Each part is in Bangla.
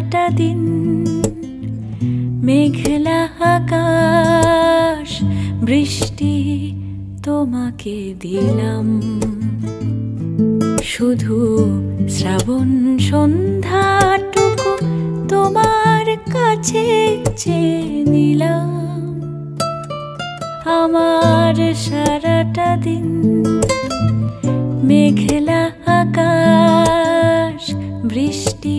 সারাটা দিন মেঘলা আকাশ বৃষ্টি তোমাকে দিলাম, শুধু শ্রাবণ সন্ধ্যাটুকু তোমার কাছে চেয়ে নিলাম। আমার সারাটা দিন মেঘলা আকাশ বৃষ্টি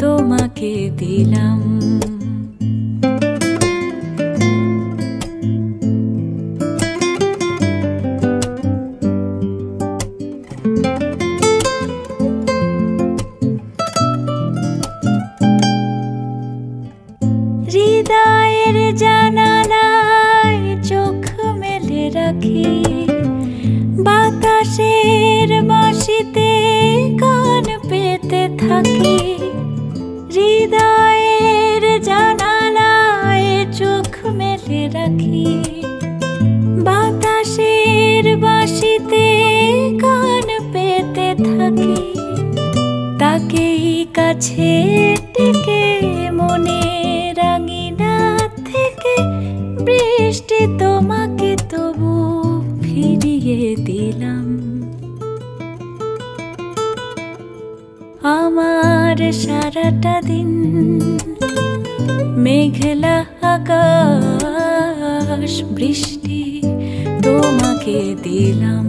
তোমাকে দিলাম। হৃদয়ের জানালায় চোখ মেলে রাখি, বাতাসের বাঁশিতে কান পেতে থাকি। হৃদয়ের জানালায় চোখ মেলে রাখি, বাতাসের বাঁশিতে কান পেতে থাকি। তাকেই কাছে ডেকে মনে রাঙিনা থেকে বৃষ্টি তোমাকে তবু ফিরিয়ে দিলাম। আমার সারাটা দিন মেঘলা আকাশ বৃষ্টি তোমাকে দিলাম।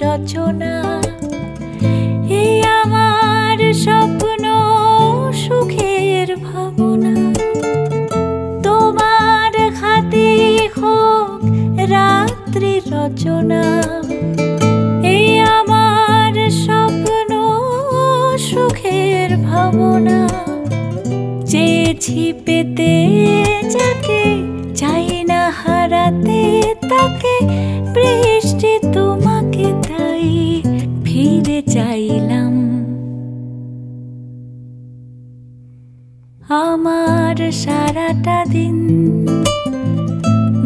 রচনা এই আমার স্বপ্ন সুখের ভাবনা, তোমার হাতে হোক রাত্রি রচনা। এই আমার স্বপ্ন সুখের ভাবনা, চেয়েছি পেতে যাকে চাই না হারাতে তাকে, বৃষ্টি তোমাকে তাই ফিরে চাইলাম। আমার সারাটা দিন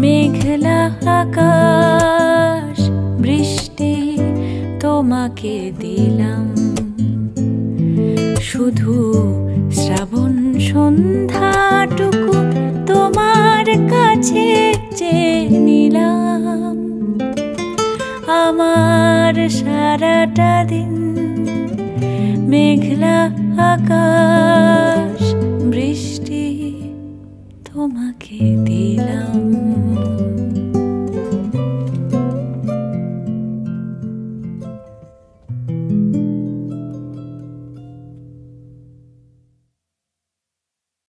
মেঘলা আকাশ বৃষ্টি তোমাকে দিলাম, শুধু শ্রাবণ সন্ধ্যাটুকু তোমার কাছে চেয়ে নিলাম। আমার সারাটা দিন মেঘলা আকাশ বৃষ্টি তোমাকে